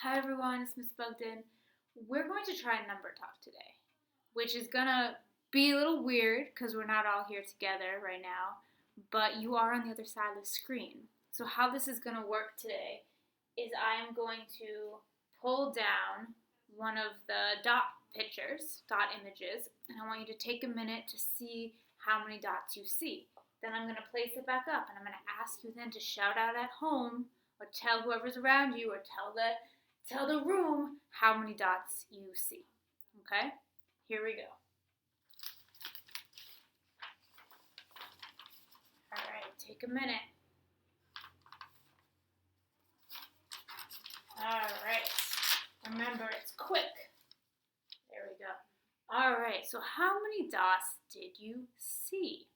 Hi everyone, it's Miss Bugden. We're going to try number talk today, which is gonna be a little weird because we're not all here together right now, but you are on the other side of the screen. So how this is gonna work today is I am going to pull down one of the dot images, and I want you to take a minute to see how many dots you see. Then I'm gonna place it back up, and I'm gonna ask you then to shout out at home or tell whoever's around you or tell the room how many dots you see. Okay? Here we go. All right, take a minute. All right. Remember, it's quick. There we go. All right, so how many dots did you see?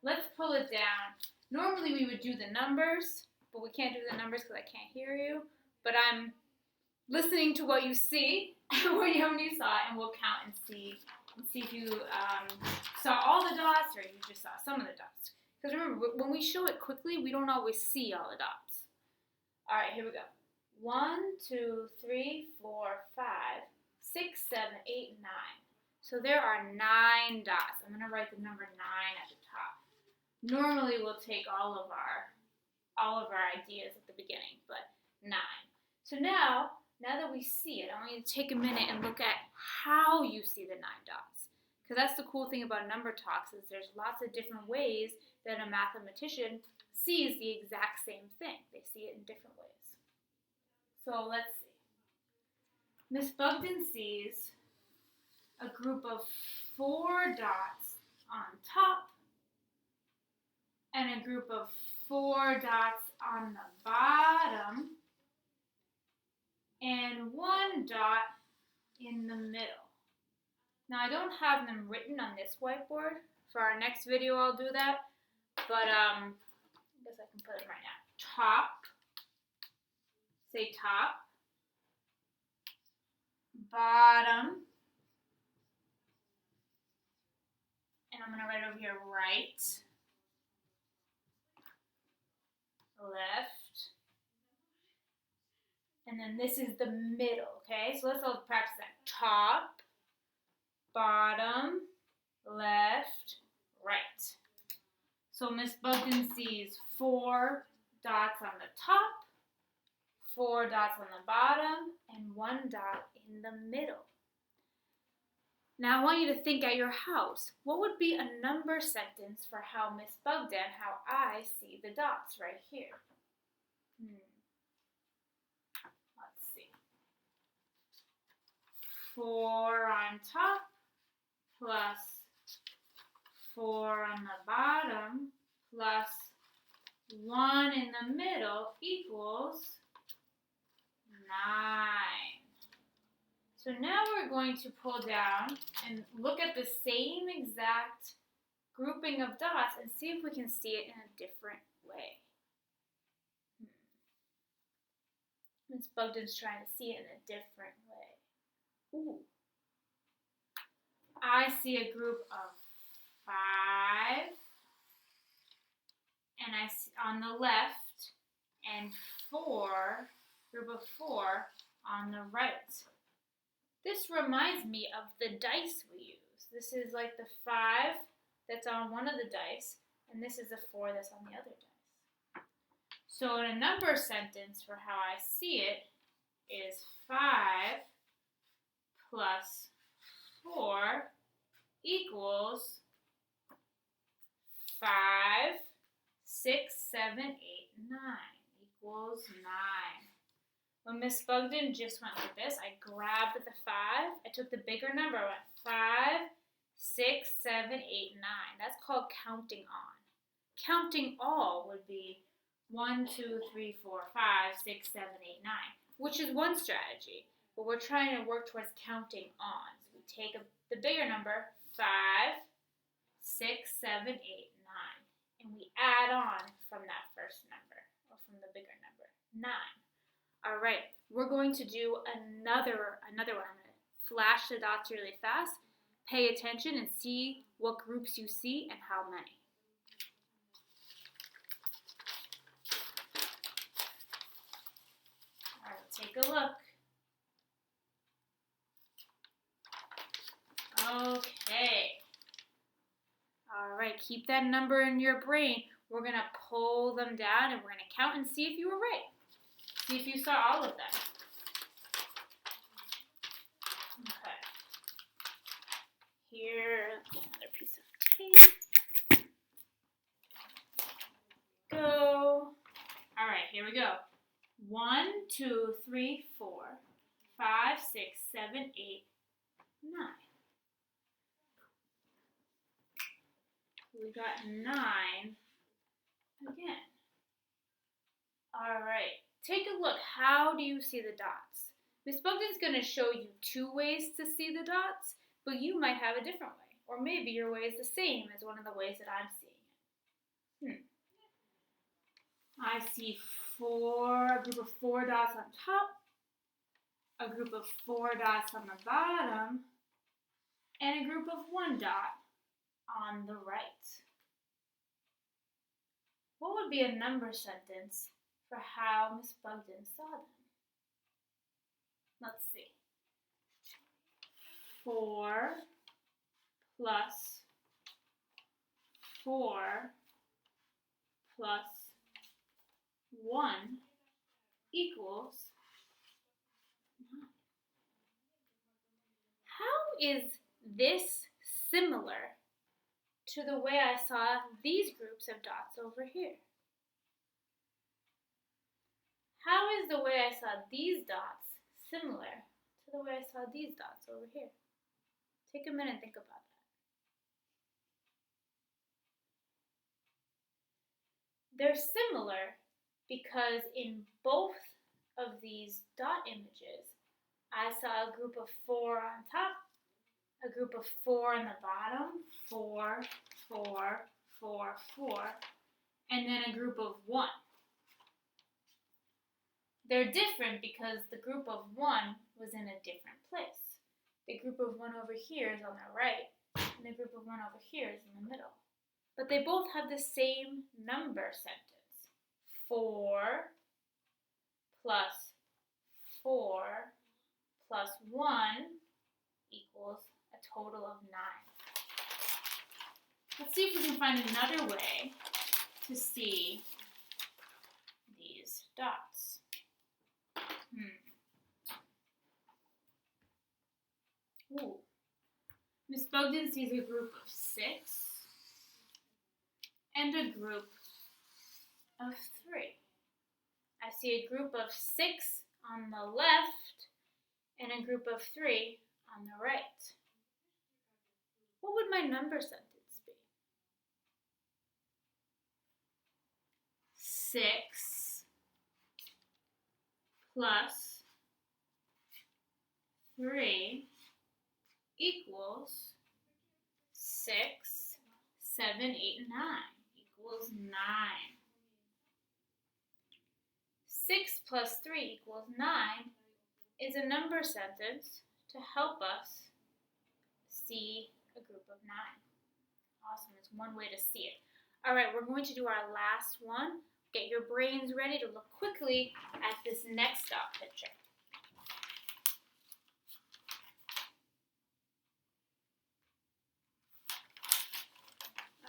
Let's pull it down. Normally we would do the numbers, but we can't do the numbers because I can't hear you. But I'm listening to what you see, how many you saw, and we'll count and see if you saw all the dots or you just saw some of the dots. Because remember, when we show it quickly, we don't always see all the dots. All right, here we go. 1, 2, 3, 4, 5, 6, 7, 8, 9. So there are 9 dots. I'm gonna write the number 9 at the top. Normally, we'll take all of our ideas at the beginning, but 9. So now that we see it, I want you to take a minute and look at how you see the 9 dots. Because that's the cool thing about number talks is there's lots of different ways that a mathematician sees the exact same thing. They see it in different ways. So let's see. Miss Bugden sees a group of 4 dots on top and a group of 4 dots on the bottom and 1 dot in the middle. Now I don't have them written on this whiteboard. For our next video I'll do that, but I guess I can put it right now. Top, say top, bottom, and I'm going to write over here right, left, and then this is the middle, okay? So let's all practice that. Top, bottom, left, right. So Miss Bugden sees 4 dots on the top, 4 dots on the bottom, and 1 dot in the middle. Now I want you to think at your house. What would be a number sentence for how Miss Bugden, how I see the dots right here? Let's see. 4 on top plus 4 on the bottom plus 1 in the middle equals 9. So now we're going to pull down and look at the same exact grouping of dots and see if we can see it in a different way. Miss Bugden's trying to see it in a different way. Ooh. I see a group of 5, and I see on the left, and 4, group of 4 on the right. This reminds me of the dice we use. This is like the 5 that's on one of the dice, and this is the 4 that's on the other dice. So in a number sentence for how I see it is 5 plus 4 equals 5, 6, 7, 8, 9 equals 9. When Miss Bugden just went like this, I grabbed the 5, I took the bigger number, I went 5, 6, 7, 8, 9. That's called counting on. Counting all would be 1, 2, 3, 4, 5, 6, 7, 8, 9, which is one strategy, but we're trying to work towards counting on. So we take the bigger number, 5, 6, 7, 8, 9, and we add on from that first number, or from the bigger number, 9. All right, we're going to do another one. I'm going to flash the dots really fast. Pay attention and see what groups you see and how many. All right, Take a look. Okay. All right, keep that number in your brain. We're going to pull them down and we're going to count and see if you were right. See if you saw all of them. Okay. Here, another piece of tape. Go. All right, here we go. 1, 2, 3, 4, 5, 6, 7, 8, 9. We got 9 again. All right, take a look. How do you see the dots? Miss Bogdan's going to show you 2 ways to see the dots, but you might have a different way. Or maybe your way is the same as one of the ways that I'm seeing it. I see a group of 4 dots on top, a group of 4 dots on the bottom, and a group of 1 dot on the right. What would be a number sentence for how Miss Bogdan saw them? Let's see. 4 plus 4 plus 1 equals 9. How is this similar to the way I saw these groups of dots over here? How is the way I saw these dots similar to the way I saw these dots over here? Take a minute and think about that. They're similar because in both of these dot images, I saw a group of 4 on top, a group of 4 on the bottom, 4, 4, 4, 4, and then a group of 1. They're different because the group of 1 was in a different place. The group of 1 over here is on the right, and the group of 1 over here is in the middle. But they both have the same number sentence. 4 plus 4 plus 1 equals a total of 9. Let's see if we can find another way to see these dots. Ooh. Miss Bogdan sees a group of 6 and a group of 3. I see a group of 6 on the left and a group of 3 on the right. What would my number sentence be? 6 plus 3 equals 6, 7, 8, 9 equals 9. 6 plus 3 equals 9 is a number sentence to help us see a group of 9. Awesome, it's one way to see it. All right, we're going to do our last one. Get your brains ready to look quickly at this next dot picture.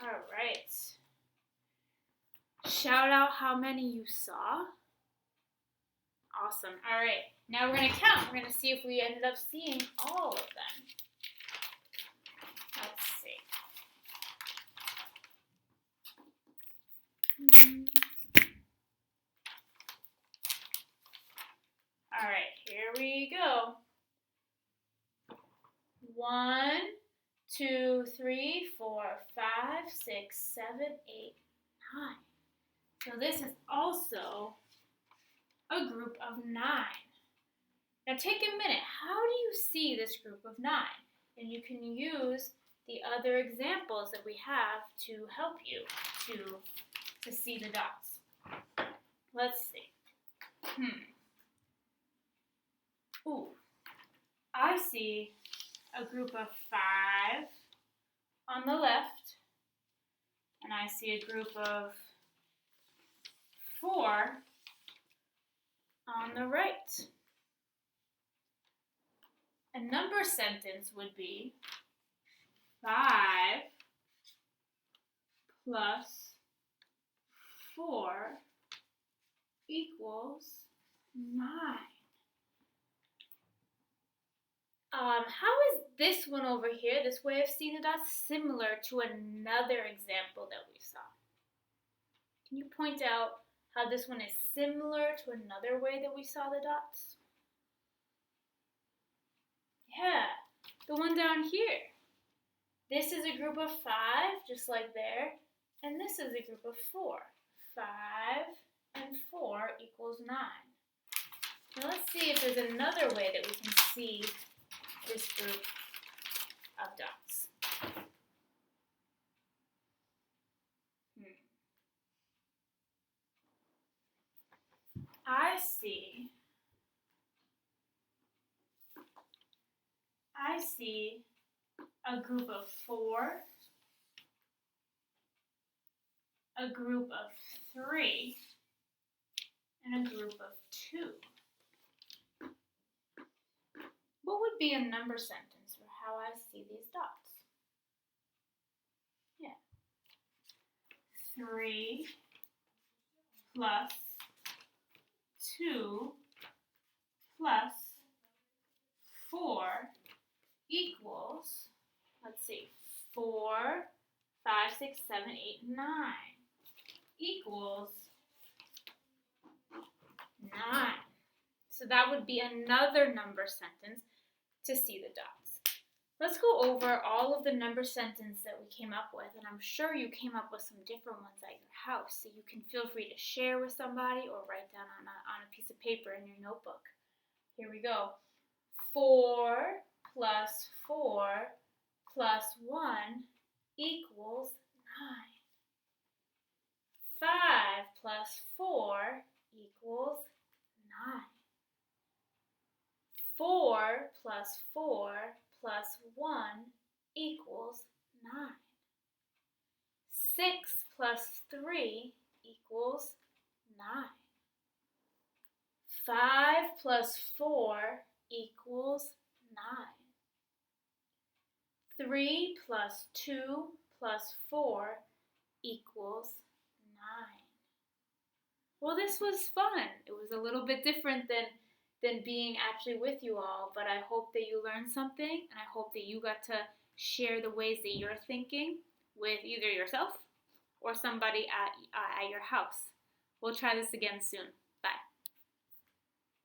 All right. Shout out how many you saw. Awesome. All right. Now we're going to count. We're going to see if we ended up seeing all of them. Let's see. All right. Here we go. 1, 2, 3, 4, 5, 6, 7, 8, 9. So this is also a group of 9. Now take a minute. How do you see this group of 9? And you can use the other examples that we have to help you to see the dots. Let's see. Ooh, I see a group of 5 on the left, and I see a group of 4 on the right. A number sentence would be 5 plus 4 equals 9. How is this one over here, this way of seeing the dots, similar to another example that we saw? Can you point out how this one is similar to another way that we saw the dots? Yeah, the one down here. This is a group of 5, just like there, and this is a group of 4. 5 and 4 equals 9. Now let's see if there's another way that we can see this group of dots. I see a group of 4, a group of 3, and a group of 2. What would be a number sentence for how I see these dots? Yeah. 3 plus 2 plus 4 equals, let's see, 4, 5, 6, 7, 8, 9 equals 9. So that would be another number sentence to see the dots. Let's go over all of the number sentences that we came up with, and I'm sure you came up with some different ones at your house, so you can feel free to share with somebody or write down on a piece of paper in your notebook. Here we go. 4 plus 4 plus 1 equals 9. 5 plus 4 equals 9. 4 plus 4 plus 1 equals 9. 6 plus 3 equals 9. 5 plus 4 equals 9. 3 plus 2 plus 4 equals 9. Well, this was fun. It was a little bit different than being actually with you all, but I hope that you learned something, and I hope that you got to share the ways that you're thinking with either yourself or somebody at your house. We'll try this again soon.